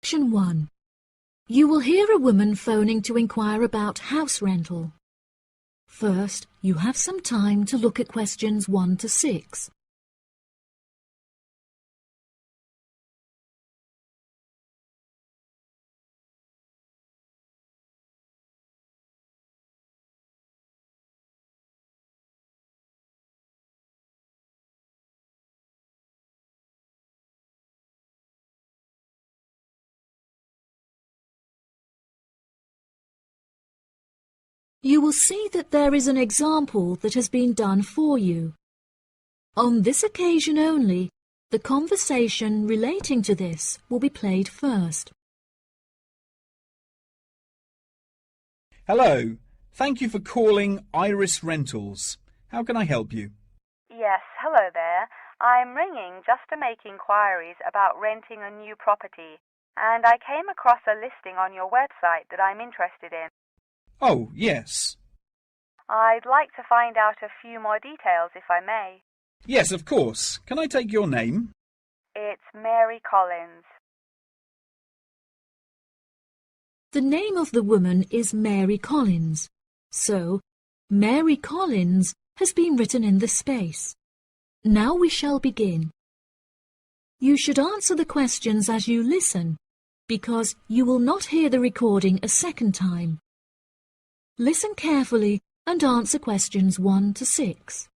Section 1. You will hear a woman phoning to inquire about house rental. First, you have some time to look at questions 1 to 6. You will see that there is an example that has been done for you. On this occasion only, the conversation relating to this will be played first. Hello. Thank you for calling Iris Rentals. How can I help you? Yes, hello there. I'm ringing just to make inquiries about renting a new property, and I came across a listing on your website that I'm interested in. Oh, yes. I'd like to find out a few more details, if I may. Yes, of course. Can I take your name? It's Mary Collins. The name of the woman is Mary Collins, so Mary Collins has been written in the space. Now we shall begin. You should answer the questions as you listen, because you will not hear the recording a second time. Listen carefully and answer questions 1 to 6.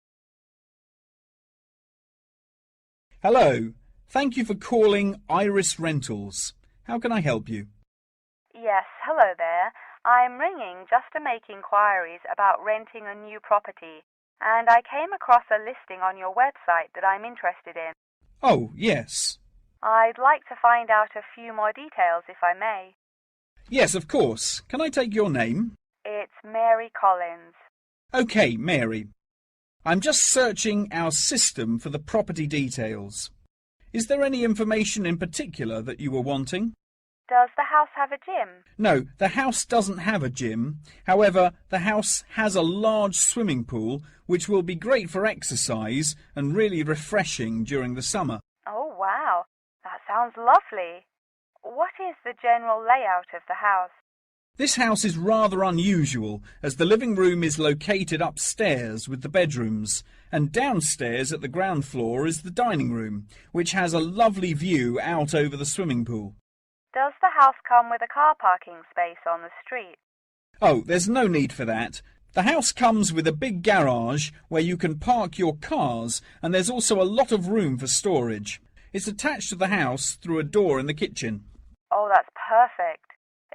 Hello. Thank you for calling Iris Rentals. How can I help you? Yes, hello there. I'm ringing just to make inquiries about renting a new property, and I came across a listing on your website that I'm interested in. Oh, yes. I'd like to find out a few more details, if I may. Yes, of course. Can I take your name? It's Mary Collins. OK, Mary. I'm just searching our system for the property details. Is there any information in particular that you were wanting? Does the house have a gym? No, the house doesn't have a gym. However, the house has a large swimming pool, which will be great for exercise and really refreshing during the summer. Oh, wow. That sounds lovely. What is the general layout of the house? This house is rather unusual, as the living room is located upstairs with the bedrooms, and downstairs at the ground floor is the dining room, which has a lovely view out over the swimming pool. Does the house come with a car parking space on the street? Oh, there's no need for that. The house comes with a big garage where you can park your cars, and there's also a lot of room for storage. It's attached to the house through a door in the kitchen. Oh, that's perfect.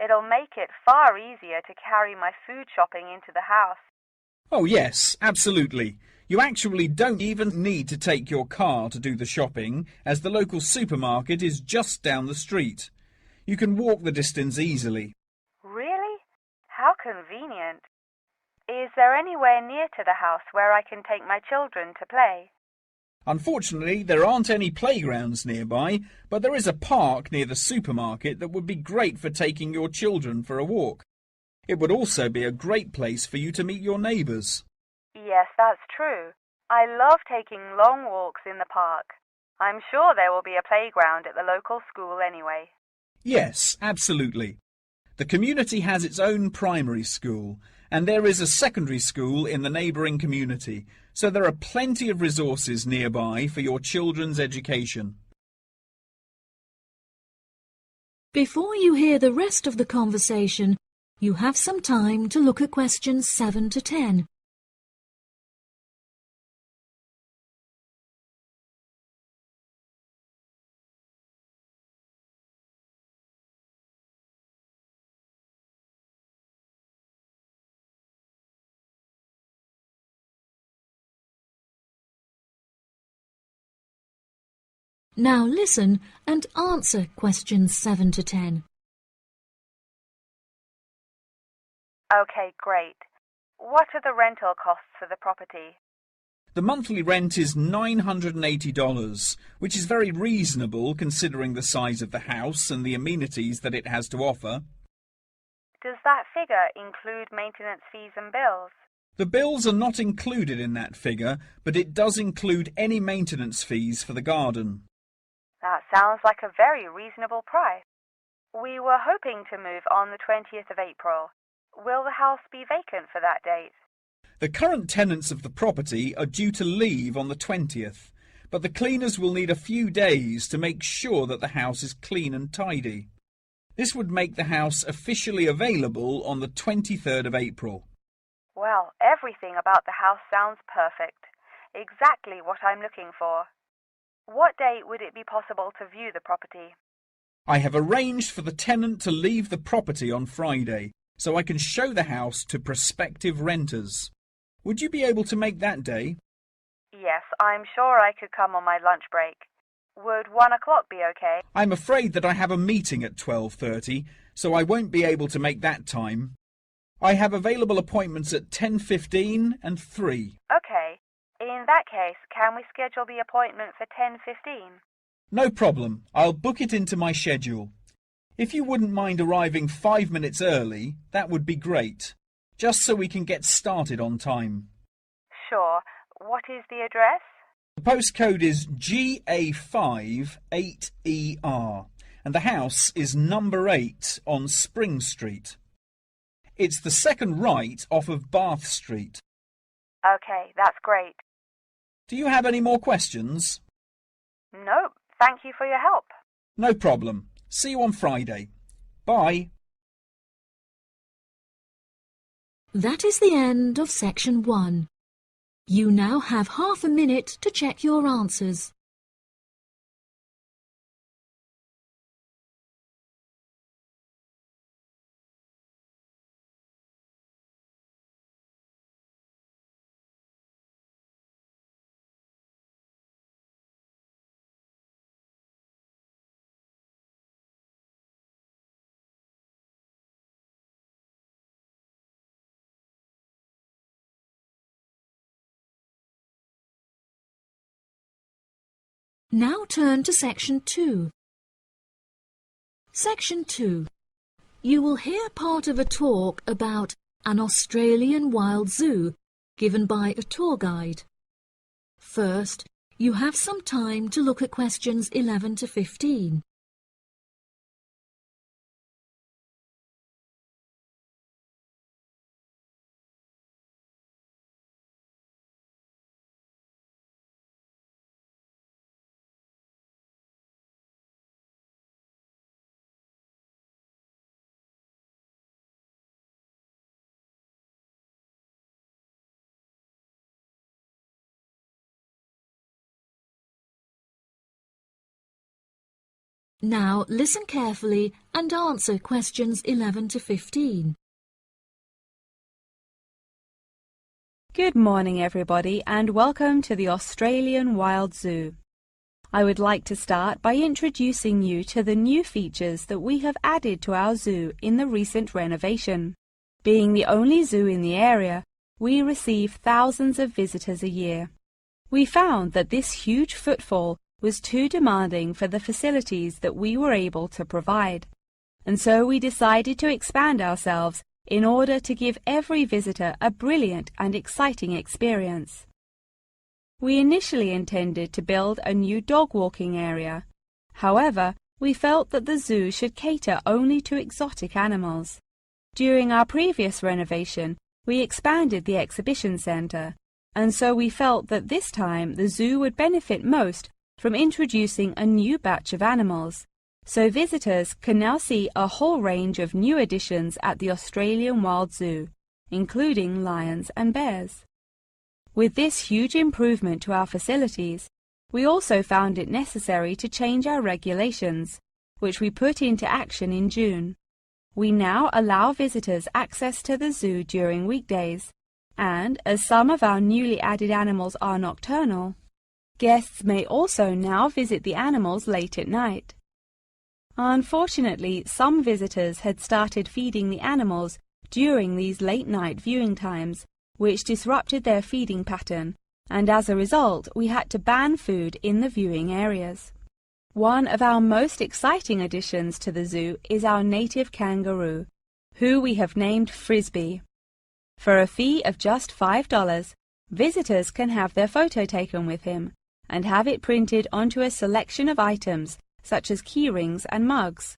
It'll make it far easier to carry my food shopping into the house. Oh, yes, absolutely. You actually don't even need to take your car to do the shopping, as the local supermarket is just down the street. You can walk the distance easily. Really? How convenient. Is there anywhere near to the house where I can take my children to play? Unfortunately, there aren't any playgrounds nearby, but there is a park near the supermarket that would be great for taking your children for a walk. It would also be a great place for you to meet your neighbours. Yes, that's true. I love taking long walks in the park. I'm sure there will be a playground at the local school anyway. Yes, absolutely. The community has its own primary school, and there is a secondary school in the neighbouring community, so there are plenty of resources nearby for your children's education. Before you hear the rest of the conversation, you have some time to look at questions 7 to 10. Now listen and answer questions 7 to 10. Okay, great. What are the rental costs for the property? The monthly rent is $980, which is very reasonable considering the size of the house and the amenities that it has to offer. Does that figure include maintenance fees and bills? The bills are not included in that figure, but it does include any maintenance fees for the garden. That sounds like a very reasonable price. We were hoping to move on the 20th of April. Will the house be vacant for that date? The current tenants of the property are due to leave on the 20th, but the cleaners will need a few days to make sure that the house is clean and tidy. This would make the house officially available on the 23rd of April. Well, everything about the house sounds perfect. Exactly what I'm looking for. What date would it be possible to view the property? I have arranged for the tenant to leave the property on Friday, so I can show the house to prospective renters. Would you be able to make that day? Yes, I'm sure I could come on my lunch break. Would 1 o'clock be okay? I'm afraid that I have a meeting at 12:30, so I won't be able to make that time. I have available appointments at 10:15 and 3. Okay. In that case, can we schedule the appointment for 10:15? No problem. I'll book it into my schedule. If you wouldn't mind arriving 5 minutes early, that would be great, just so we can get started on time. Sure. What is the address? The postcode is GA5 8ER, and the house is number 8 on Spring Street. It's the second right off of Bath Street. Okay, that's great. Do you have any more questions? Nope. Thank you for your help. No problem. See you on Friday. Bye. That is the end of section 1. You now have half a minute to check your answers. Now turn to section 2. Section 2. You will hear part of a talk about an Australian wild zoo given by a tour guide. First, you have some time to look at questions 11 to 15. Now listen carefully and answer questions 11 to 15. Good morning, everybody, and welcome to the Australian Wild Zoo. I would like to start by introducing you to the new features that we have added to our zoo in the recent renovation. Being the only zoo in the area, we receive thousands of visitors a year. We found that this huge footfall was too demanding for the facilities that we were able to provide, and so we decided to expand ourselves in order to give every visitor a brilliant and exciting experience. We initially intended to build a new dog walking area. However, we felt that the zoo should cater only to exotic animals. During our previous renovation, we expanded the exhibition centre, and so we felt that this time the zoo would benefit most from introducing a new batch of animals, so visitors can now see a whole range of new additions at the Australian Wild Zoo, including lions and bears. With this huge improvement to our facilities, we also found it necessary to change our regulations, which we put into action in June. We now allow visitors access to the zoo during weekdays, and as some of our newly added animals are nocturnal, guests may also now visit the animals late at night. Unfortunately, some visitors had started feeding the animals during these late-night viewing times, which disrupted their feeding pattern, and as a result, we had to ban food in the viewing areas. One of our most exciting additions to the zoo is our native kangaroo, who we have named Frisbee. For a fee of just $5, visitors can have their photo taken with him and have it printed onto a selection of items such as keyrings and mugs.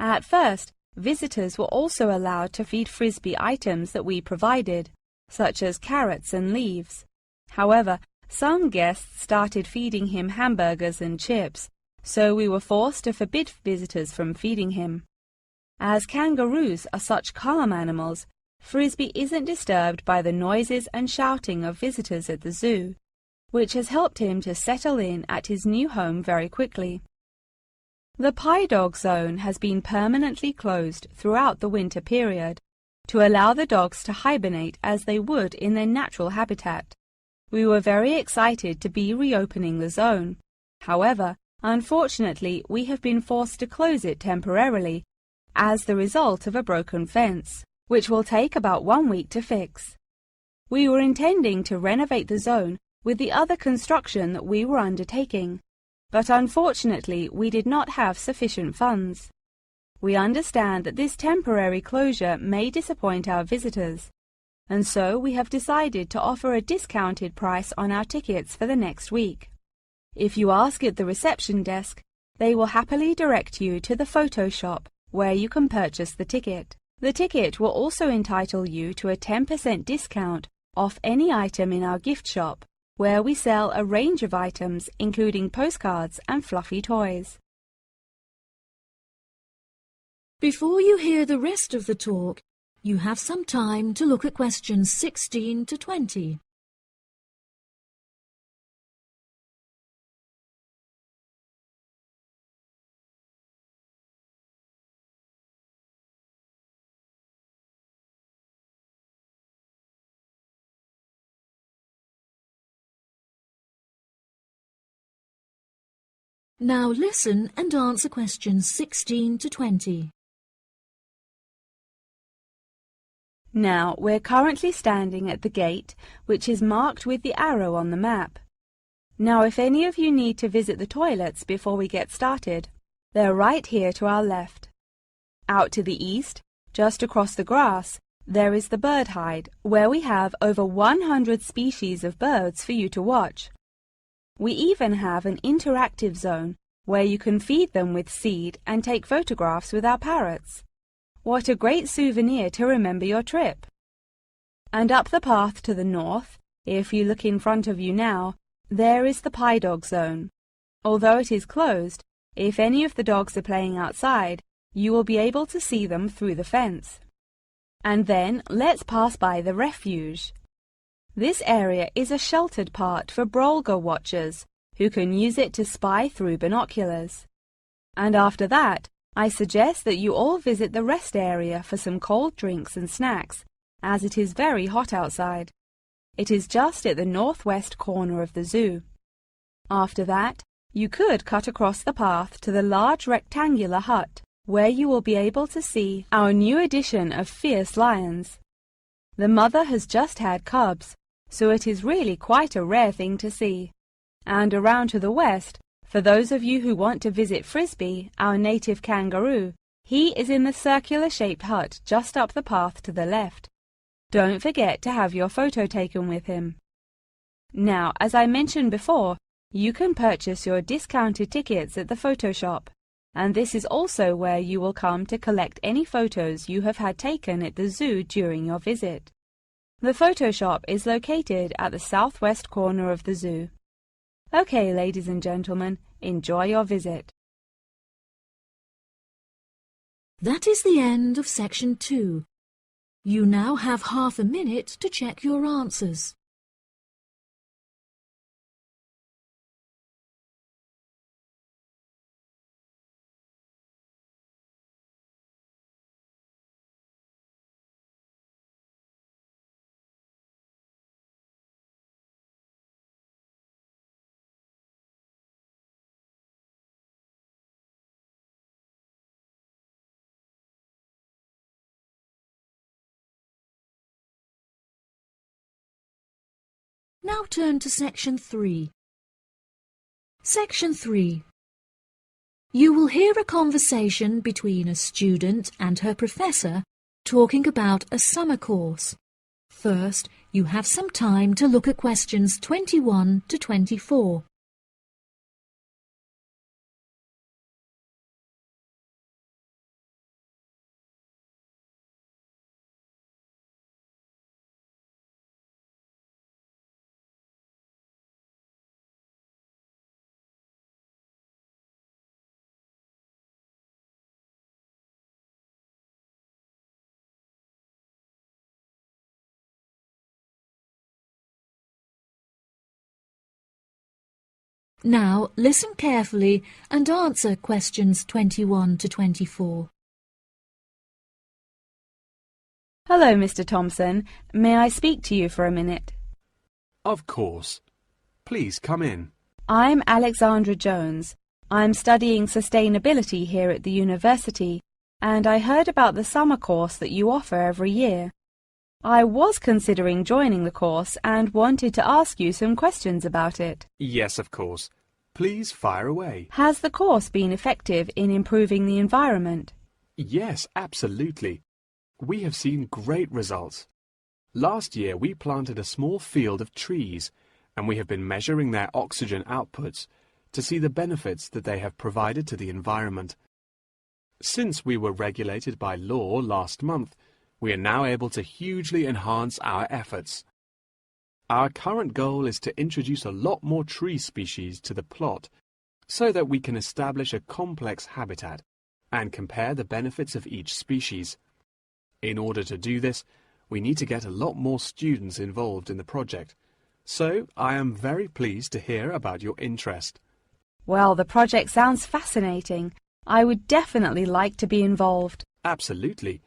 At first, visitors were also allowed to feed Frisbee items that we provided, such as carrots and leaves. However, some guests started feeding him hamburgers and chips, so we were forced to forbid visitors from feeding him. As kangaroos are such calm animals, Frisbee isn't disturbed by the noises and shouting of visitors at the zoo, which has helped him to settle in at his new home very quickly. The Pie Dog Zone has been permanently closed throughout the winter period to allow the dogs to hibernate as they would in their natural habitat. We were very excited to be reopening the zone. However, unfortunately, we have been forced to close it temporarily as the result of a broken fence, which will take about 1 week to fix. We were intending to renovate the zone with the other construction that we were undertaking, but unfortunately we did not have sufficient funds. We understand that this temporary closure may disappoint our visitors, and so we have decided to offer a discounted price on our tickets for the next week. If you ask at the reception desk, they will happily direct you to the photo shop where you can purchase the ticket. The ticket will also entitle you to a 10% discount off any item in our gift shop, where we sell a range of items including postcards and fluffy toys. Before you hear the rest of the talk, you have some time to look at questions 16 to 20. Now listen and answer questions 16 to 20. Now, we're currently standing at the gate, which is marked with the arrow on the map. Now, if any of you need to visit the toilets before we get started, they're right here to our left. Out to the east, just across the grass, there is the bird hide, where we have over 100 species of birds for you to watch. We even have an interactive zone where you can feed them with seed and take photographs with our parrots. What a great souvenir to remember your trip! And up the path to the north, if you look in front of you now, there is the Pie Dog Zone. Although it is closed, if any of the dogs are playing outside, you will be able to see them through the fence. And then let's pass by the refuge. This area is a sheltered part for Brolga watchers, who can use it to spy through binoculars. And after that, I suggest that you all visit the rest area for some cold drinks and snacks, as it is very hot outside. It is just at the northwest corner of the zoo. After that, you could cut across the path to the large rectangular hut, where you will be able to see our new edition of fierce lions. The mother has just had cubs, so it is really quite a rare thing to see. And around to the west, for those of you who want to visit Frisbee, our native kangaroo, he is in the circular-shaped hut just up the path to the left. Don't forget to have your photo taken with him. Now, as I mentioned before, you can purchase your discounted tickets at the photo shop, and this is also where you will come to collect any photos you have had taken at the zoo during your visit. The photo shop is located at the southwest corner of the zoo. Okay, ladies and gentlemen, enjoy your visit. That is the end of section 2. You now have half a minute to check your answers. Now turn to section 3. Section 3. You will hear a conversation between a student and her professor talking about a summer course. First, you have some time to look at questions 21 to 24. Now listen carefully and answer questions 21 to 24. Hello, Mr. Thompson. May I speak to you for a minute? Of course. Please come in. I'm Alexandra Jones. I'm studying sustainability here at the university, and I heard about the summer course that you offer every year. I was considering joining the course and wanted to ask you some questions about it. Yes, of course. Please fire away. Has the course been effective in improving the environment? Yes, absolutely. We have seen great results. Last year we planted a small field of trees, and we have been measuring their oxygen outputs to see the benefits that they have provided to the environment. Since we were regulated by law last month, we are now able to hugely enhance our efforts. Our current goal is to introduce a lot more tree species to the plot so that we can establish a complex habitat and compare the benefits of each species. In order to do this, we need to get a lot more students involved in the project. So I am very pleased to hear about your interest. Well, the project sounds fascinating. I would definitely like to be involved. Absolutely.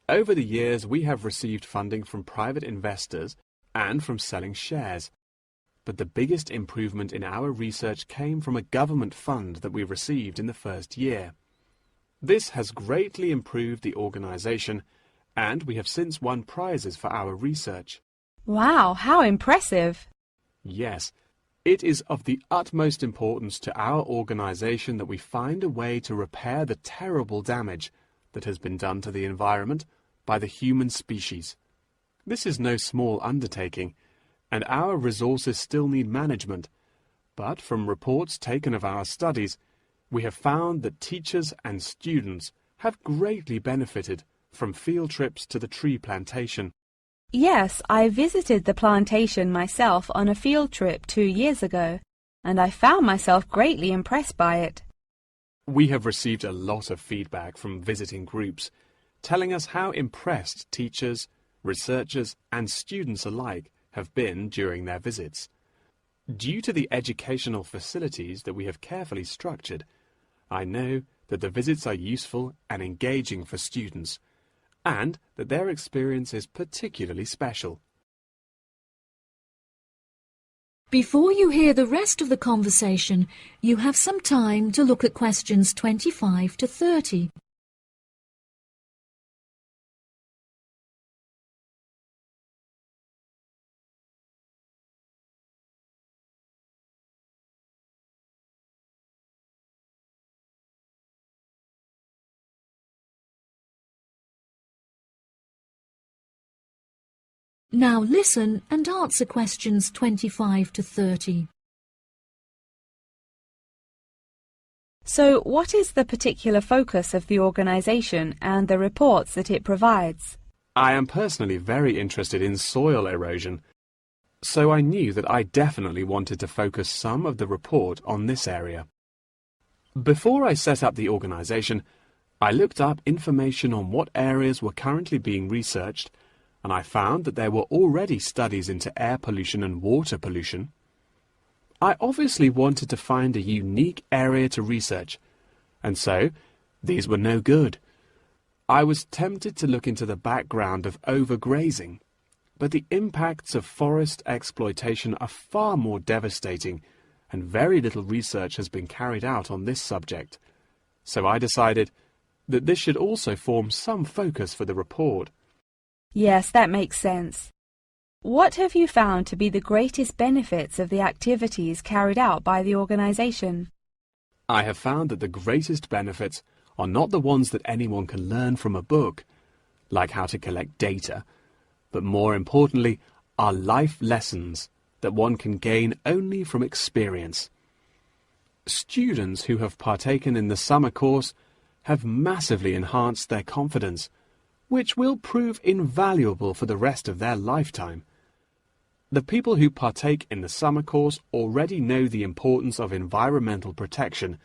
Over the years, we have received funding from private investors and from selling shares. But the biggest improvement in our research came from a government fund that we received in the first year. This has greatly improved the organization, and we have since won prizes for our research. Wow, how impressive! Yes, it is of the utmost importance to our organization that we find a way to repair the terrible damage that has been done to the environment by the human species. This is no small undertaking, and our resources still need management, but from reports taken of our studies, we have found that teachers and students have greatly benefited from field trips to the tree plantation. Yes, I visited the plantation myself on a field trip 2 years ago, and I found myself greatly impressed by it. We have received a lot of feedback from visiting groups, telling us how impressed teachers, researchers, and students alike have been during their visits. Due to the educational facilities that we have carefully structured, I know that the visits are useful and engaging for students, and that their experience is particularly special. Before you hear the rest of the conversation, you have some time to look at questions 25 to 30. Now listen and answer questions 25 to 30. So, what is the particular focus of the organization and the reports that it provides? I am personally very interested in soil erosion, so I knew that I definitely wanted to focus some of the report on this area. Before I set up the organization, I looked up information on what areas were currently being researched, and I found that there were already studies into air pollution and water pollution. I obviously wanted to find a unique area to research, and so these were no good. I was tempted to look into the background of overgrazing, but the impacts of forest exploitation are far more devastating, and very little research has been carried out on this subject. So I decided that this should also form some focus for the report. Yes, that makes sense. What have you found to be the greatest benefits of the activities carried out by the organization? I have found that the greatest benefits are not the ones that anyone can learn from a book, like how to collect data, but more importantly are life lessons that one can gain only from experience. Students who have partaken in the summer course have massively enhanced their confidence, which will prove invaluable for the rest of their lifetime. The people who partake in the summer course already know the importance of environmental protection,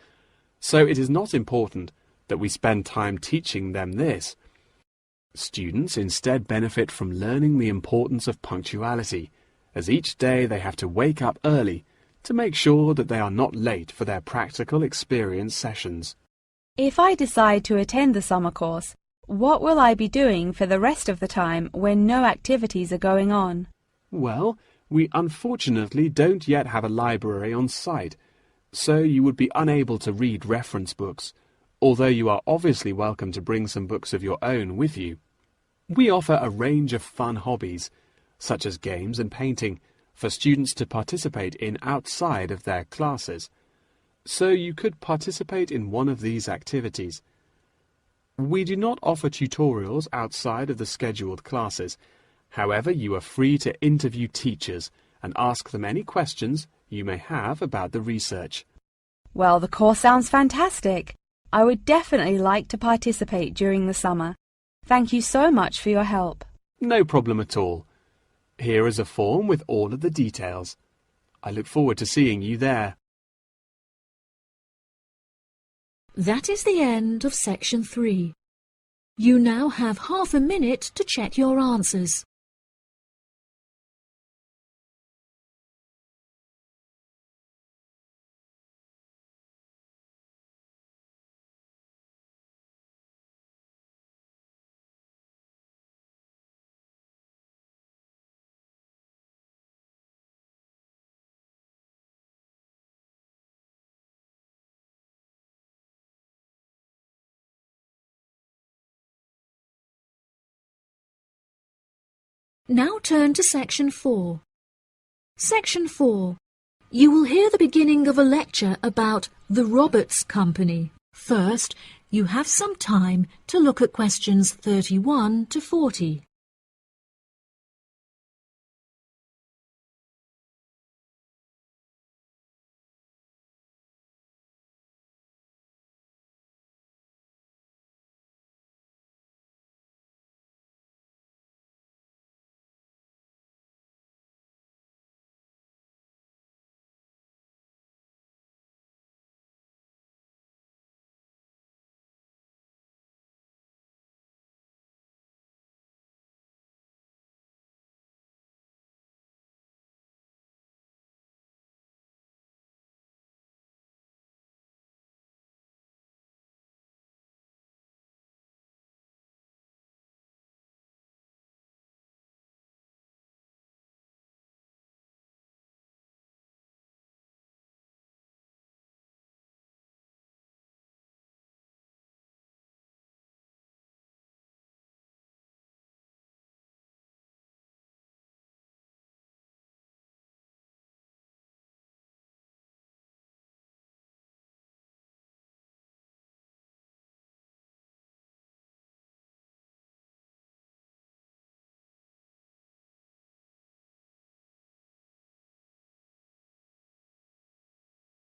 so it is not important that we spend time teaching them this. Students instead benefit from learning the importance of punctuality, as each day they have to wake up early to make sure that they are not late for their practical experience sessions. If I decide to attend the summer course, what will I be doing for the rest of the time when no activities are going on? Well, we unfortunately don't yet have a library on site, so you would be unable to read reference books, although you are obviously welcome to bring some books of your own with you. We offer a range of fun hobbies, such as games and painting, for students to participate in outside of their classes, so you could participate in one of these activities. We do not offer tutorials outside of the scheduled classes. However, you are free to interview teachers and ask them any questions you may have about the research. Well, the course sounds fantastic. I would definitely like to participate during the summer. Thank you so much for your help. No problem at all. Here is a form with all of the details. I look forward to seeing you there. That is the end of section 3. You now have half a minute to check your answers. Now turn to section 4. Section 4. You will hear the beginning of a lecture about the Roberts Company. First, you have some time to look at questions 31 to 40.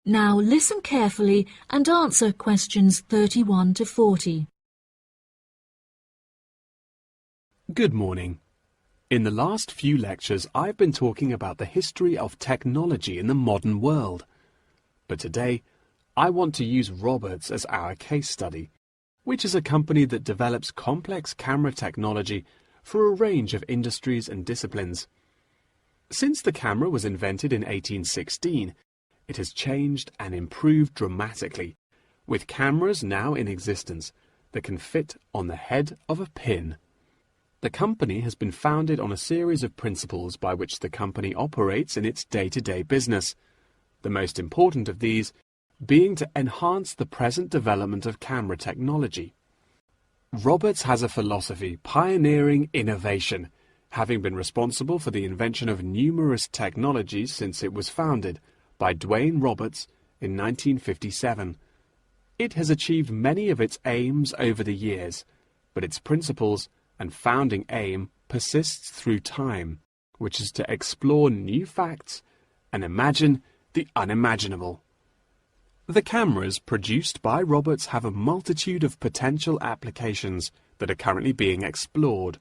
Now listen carefully and answer questions 31 to 40. Good morning. In the last few lectures, I've been talking about the history of technology in the modern world. But today, I want to use Roberts as our case study, which is a company that develops complex camera technology for a range of industries and disciplines. Since the camera was invented in 1816, it has changed and improved dramatically, with cameras now in existence that can fit on the head of a pin. The company has been founded on a series of principles by which the company operates in its day-to-day business, the most important of these being to enhance the present development of camera technology. Roberts has a philosophy pioneering innovation, having been responsible for the invention of numerous technologies since it was founded by Dwayne Roberts in 1957. It has achieved many of its aims over the years, but its principles and founding aim persists through time, which is to explore new facts and imagine the unimaginable. The cameras produced by Roberts have a multitude of potential applications that are currently being explored.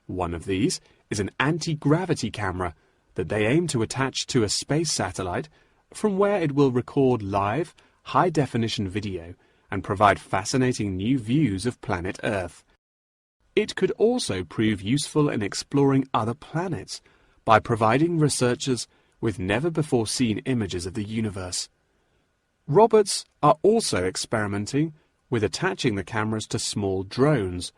One of these is an anti-gravity camera that they aim to attach to a space satellite from where it will record live, high-definition video and provide fascinating new views of planet Earth. It could also prove useful in exploring other planets by providing researchers with never-before-seen images of the universe. Roberts are also experimenting with attaching the cameras to small drones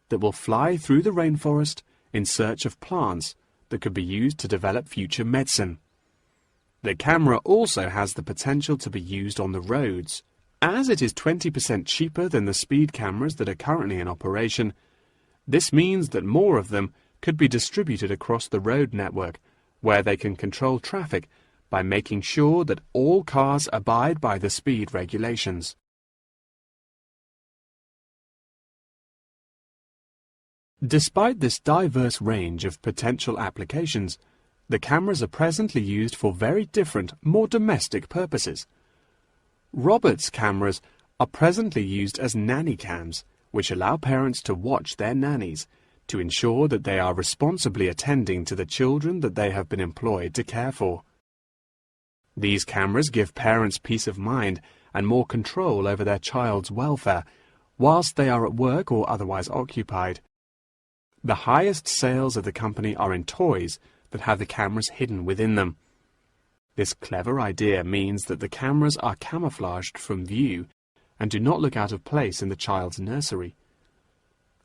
that will fly through the rainforest in search of plants that could be used to develop future medicine. The camera also has the potential to be used on the roads. As it is 20% cheaper than the speed cameras that are currently in operation, this means that more of them could be distributed across the road network, where they can control traffic by making sure that all cars abide by the speed regulations. Despite this diverse range of potential applications, the cameras are presently used for very different, more domestic purposes. Roberts cameras are presently used as nanny cams, which allow parents to watch their nannies to ensure that they are responsibly attending to the children that they have been employed to care for. These cameras give parents peace of mind and more control over their child's welfare whilst they are at work or otherwise occupied. The highest sales of the company are in toys that have the cameras hidden within them. This clever idea means that the cameras are camouflaged from view and do not look out of place in the child's nursery.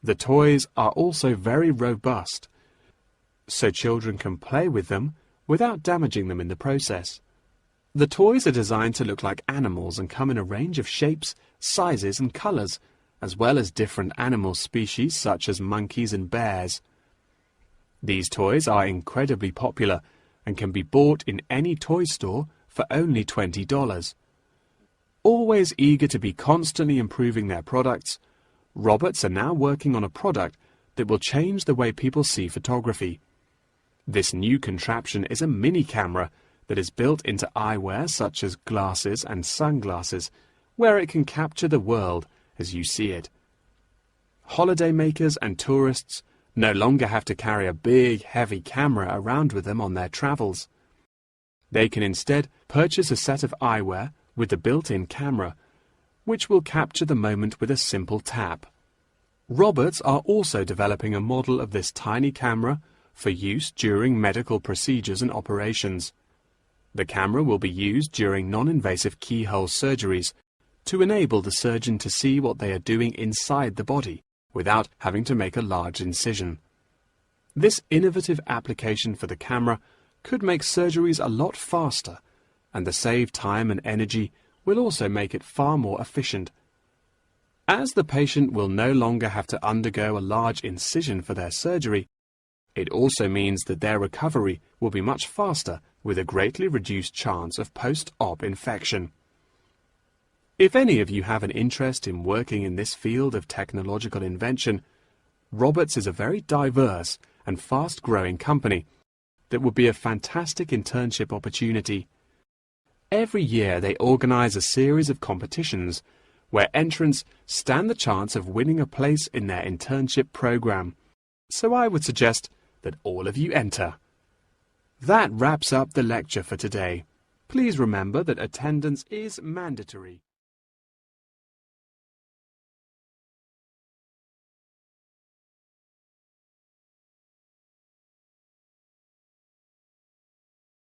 The toys are also very robust, so children can play with them without damaging them in the process. The toys are designed to look like animals and come in a range of shapes, sizes and colors, as well as different animal species such as monkeys and bears. These toys are incredibly popular and can be bought in any toy store for only $20. Always eager to be constantly improving their products, Roberts are now working on a product that will change the way people see photography. This new contraption is a mini camera that is built into eyewear such as glasses and sunglasses, where it can capture the world as you see it. Holidaymakers and tourists no longer have to carry a big, heavy camera around with them on their travels. They can instead purchase a set of eyewear with the built-in camera, which will capture the moment with a simple tap. Roberts are also developing a model of this tiny camera for use during medical procedures and operations. The camera will be used during non-invasive keyhole surgeries to enable the surgeon to see what they are doing inside the body without having to make a large incision. This innovative application for the camera could make surgeries a lot faster, and the saved time and energy will also make it far more efficient. As the patient will no longer have to undergo a large incision for their surgery, it also means that their recovery will be much faster with a greatly reduced chance of post-op infection. If any of you have an interest in working in this field of technological invention, Roberts is a very diverse and fast-growing company that would be a fantastic internship opportunity. Every year they organize a series of competitions where entrants stand the chance of winning a place in their internship program. So I would suggest that all of you enter. That wraps up the lecture for today. Please remember that attendance is mandatory.